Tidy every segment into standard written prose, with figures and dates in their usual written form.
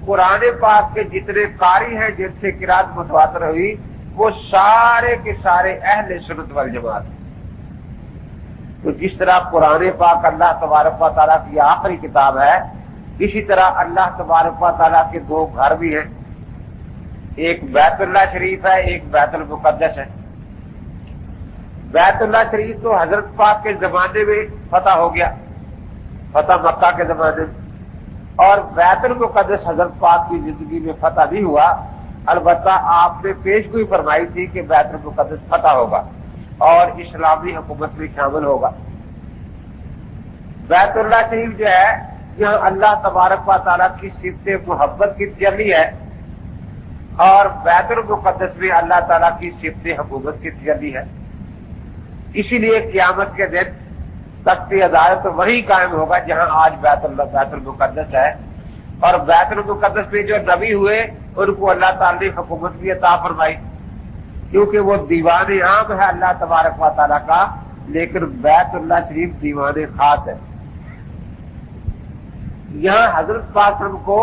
قرآن پاک کے جتنے قاری ہیں جن سے قرات متواتر ہوئی وہ سارے کے سارے اہل سنت والجماعت ہیں۔ تو جس طرح قرآن پاک اللہ تبارک و تعالیٰ کی آخری کتاب ہے، اسی طرح اللہ تبارک و تعالیٰ کے دو گھر بھی ہیں، ایک بیت اللہ شریف ہے، ایک بیت المقدس ہے۔ بیت اللہ شریف تو حضرت پاک کے زمانے میں فتح ہو گیا، فتح مکہ کے زمانے میں، اور بیت المقدس حضرت پاک کی زندگی میں فتح نہیں ہوا، البتہ آپ نے پیش گوئی فرمائی تھی کہ بیت المقدس فتح ہوگا اور اسلامی حکومت میں شامل ہوگا۔ بیت اللہ شریف جو ہے یہاں اللہ تبارک و تعالیٰ کی صفت محبت کی تجلی ہے، اور بیت المقدس میں اللہ تعالیٰ کی صفت حکومت کی تجلی ہے۔ اسی لیے قیامت کے دن تخت عدالت وہی قائم ہوگا جہاں آج بیت المقدس ہے، اور بیت المقدس میں جو نبی ہوئے ان کو اللہ تعالیٰ نے حکومت بھی عطا فرمائی، کیونکہ وہ دیوان عام ہے اللہ تبارک و تعالیٰ کا، لیکن بیت اللہ شریف دیوان خاص ہے۔ یہاں حضرت پاک کو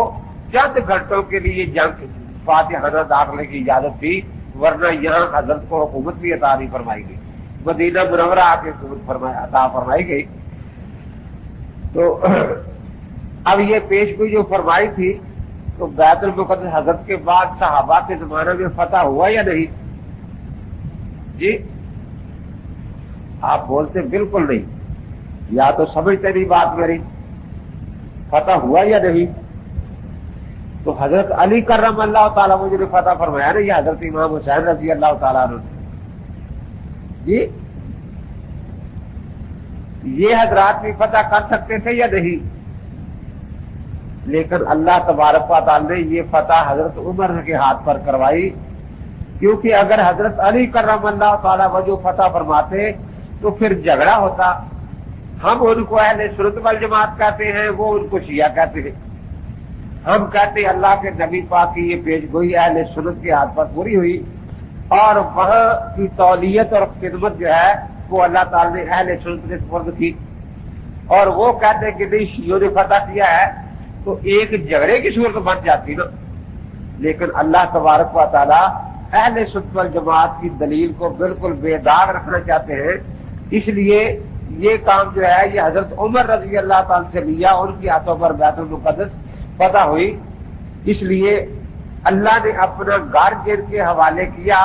چند گھنٹوں کے لیے جنگ فاتحانہ داخلے کی اجازت تھی، ورنہ یہاں حضرت کو حکومت بھی عطا نہیں فرمائی گئی، مدینہ منورہ آ کے حکومت عطا فرمائی گئی۔ تو اب یہ پیش گوئی جو فرمائی تھی، تو بیت المقدس حضرت کے بعد صحابہ کے زمانے میں فتح ہوا یا نہیں؟ جی آپ بولتے بالکل نہیں، یا تو سمجھتے نہیں بات میری، فتح ہوا یا نہیں؟ تو حضرت علی کرم اللہ تعالیٰ مجھے نے فتح فرمایا نا، یا حضرت امام حسین رضی اللہ تعالیٰ عنہ جی، یہ حضرات بھی فتح کر سکتے تھے یا نہیں؟ لیکن اللہ تبارک و تعالیٰ نے یہ فتح حضرت عمر کے ہاتھ پر کروائی، کیونکہ اگر حضرت علی کرم اللہ تعالیٰ وجہ فتح فرماتے تو پھر جھگڑا ہوتا، ہم ان کو اہل سنت والجماعت کہتے ہیں، وہ ان کو شیعہ کہتے ہیں۔ ہم کہتے ہیں اللہ کے نبی پاک کی یہ پیش گوئی اہل سنت کے ہاتھ پر پوری ہوئی، اور وہاں کی تولیت اور خدمت جو ہے وہ اللہ تعالیٰ نے اہل سنت نے سپرد کی، اور وہ کہتے ہیں کہ نہیں شیعوں نے فتح کیا ہے، تو ایک جھگڑے کی صورت بن جاتی نا۔ لیکن اللہ تبارک و تعالیٰ اہل سنت والجماعت کی دلیل کو بالکل بے داغ رکھنا چاہتے ہیں، اس لیے یہ کام جو ہے یہ حضرت عمر رضی اللہ تعالیٰ سے لیا، ان کی ہاتھوں پر بیت المقدس فتح ہوئی، اس لیے اللہ نے اپنا گھر جن کے حوالے کیا،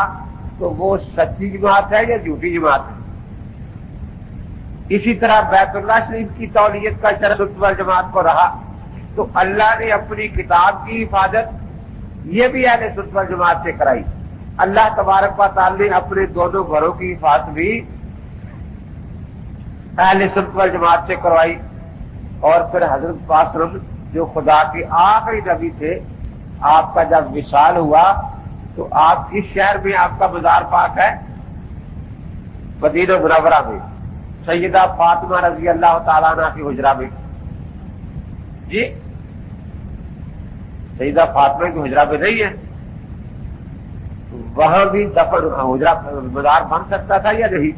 تو وہ سچی جماعت ہے یا جھوٹی جماعت ہے؟ اسی طرح بیت اللہ شریف کی تولیت کا شرف سنت والجماعت کو رہا، تو اللہ نے اپنی کتاب کی حفاظت یہ بھی اہل سنت والجماعت سے کرائی۔ اللہ تبارک و تعالیٰ نے اپنے دونوں گھروں کی حفاظت بھی اہل سنت والجماعت سے کروائی۔ اور پھر حضرت پاک جو خدا کے آخری نبی تھے، آپ کا جب وصال ہوا تو آپ اس شہر میں آپ کا مزار پاک ہے، مدینہ منورہ میں، سیدہ فاطمہ رضی اللہ تعالیٰ عنہ کی حجرہ میں، جی سیدہ فاطمہ کی حجرہ میں نہیں ہے، وہاں بھی دفن حجرہ مزار بن سکتا تھا یا نہیں؟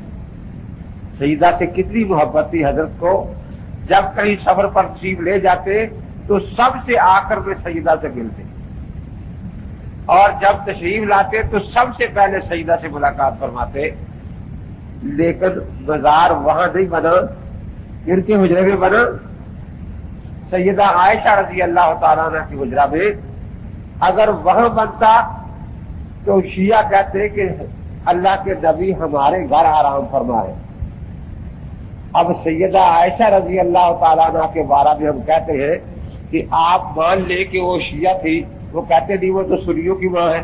سیدہ سے کتنی محبت تھی حضرت کو، جب کہیں سفر پر تشریف لے جاتے تو سب سے آخر میں سیدہ سے ملتے، اور جب تشریف لاتے تو سب سے پہلے سیدہ سے ملاقات فرماتے۔ لیکن مزار وہاں نہیں بنا، ان کے حجرے میں بنا، سیدہ عائشہ رضی اللہ تعالیٰ عنہ کی حجرہ میں۔ اگر وہاں بنتا تو شیعہ کہتے کہ اللہ کے نبی ہمارے گھر آرام فرمائے۔ اب سیدہ عائشہ رضی اللہ تعالیٰ عنہ کے بارے میں ہم کہتے ہیں کہ آپ مان لے کہ وہ شیعہ تھی، وہ کہتے نہیں وہ تو سنیوں کی ماں ہے،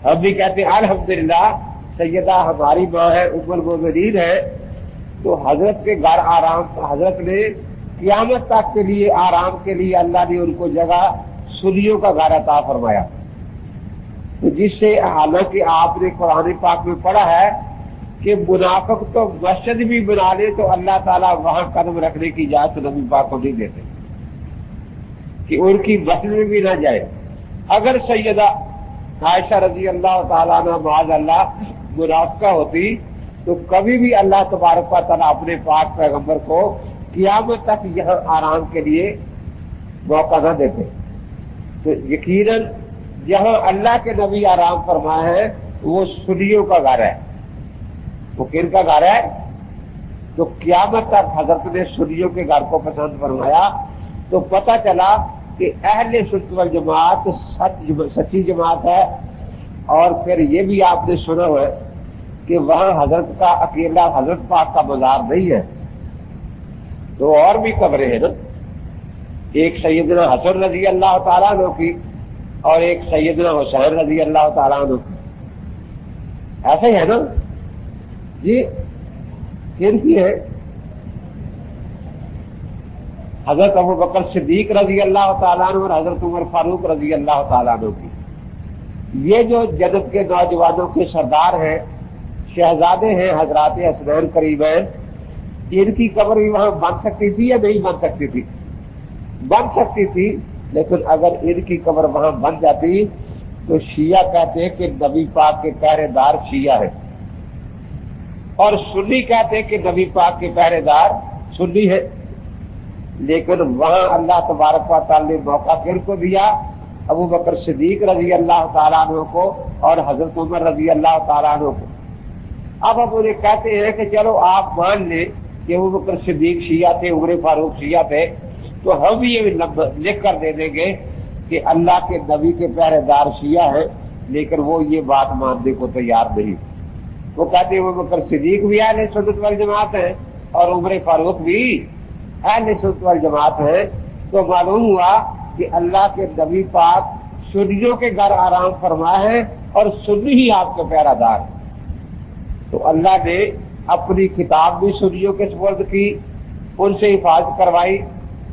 ہم بھی کہتے ہیں الحمدللہ سیدہ ہماری ماں ہے، ام المومنین ہے۔ تو حضرت کے گھر آرام، حضرت نے قیامت تک کے لیے آرام کے لیے اللہ نے ان کو جگہ سنیوں کا گھر عطا فرمایا، تو جس سے حالانکہ آپ نے قرآن پاک میں پڑھا ہے کہ منافق تو مسجد بھی بنا لے تو اللہ تعالیٰ وہاں قدم رکھنے کی اجازت نبی پاک کو نہیں دیتے کہ ان کی مسجد میں بھی نہ جائے۔ اگر سیدہ عائشہ رضی اللہ تعالیٰ عنہ معاذ اللہ منافقہ ہوتی تو کبھی بھی اللہ تبارک و تعالیٰ اپنے پاک پیغمبر کو قیامت تک یہاں آرام کے لیے موقع نہ دیتے۔ تو یقیناً جہاں اللہ کے نبی آرام فرمائے ہیں وہ سنیوں کا گھر ہے. وہ کن کا گھر ہے؟ تو قیامت تک حضرت نے سنیوں کے گھر کو پسند فرمایا. تو پتہ چلا کہ اہل سنت والجماعت سچی جماعت ہے. اور پھر یہ بھی آپ نے سنا ہے کہ وہاں حضرت کا اکیلا حضرت پاک کا مزار نہیں ہے، تو اور بھی قبریں ہیں نا. ایک سیدنا حسن رضی اللہ تعالیٰ عنہ کی اور ایک سیدنا حسین رضی اللہ تعالیٰ عنہ کی. ایسا ہی ہے نا جی. کن کی ہے؟ حضرت ابو بکر صدیق رضی اللہ تعالیٰ عنہ اور حضرت عمر فاروق رضی اللہ تعالیٰ عنہ کی. یہ جو جنت کے نوجوانوں کے سردار ہیں، شہزادے ہیں، حضرات حسنین کریمین، ان کی قبر بھی وہاں بن سکتی تھی یا نہیں بن سکتی تھی؟ بن سکتی تھی. لیکن اگر ان کی قبر وہاں بن جاتی تو شیعہ کہتے ہیں کہ نبی پاک کے پہرے دار شیعہ ہے، اور سنی کہتے ہیں کہ نبی پاک کے پہرے دار سنی ہے. لیکن وہاں اللہ تبارک و تعالی نے موقع کن کو دیا؟ ابو بکر صدیق رضی اللہ تعالیٰ عنہ کو اور حضرت عمر رضی اللہ تعالیٰ عنہ کو. اب ہم انہیں کہتے ہیں کہ چلو آپ مان لیں کہ ابو بکر صدیق شیعہ تھے، عمر فاروق شیعہ تھے، تو ہم بھی یہ لکھ کر دے دیں گے کہ اللہ کے نبی کے پہرے دار شیعہ ہیں، لیکن وہ یہ بات ماننے کو تیار نہیں. وہ کہتے ہیں ابو بکر صدیق بھی اہل سنت والجماعت ہیں اور عمر فاروق بھی اہل سنت والجماعت ہیں. تو معلوم ہوا کہ اللہ کے نبی پاک سنیوں کے گھر آرام فرمائے ہیں اور سنی ہی آپ کے پہرا دار. تو اللہ نے اپنی کتاب بھی سنیوں کے سپرد کی، ان سے حفاظت کروائی،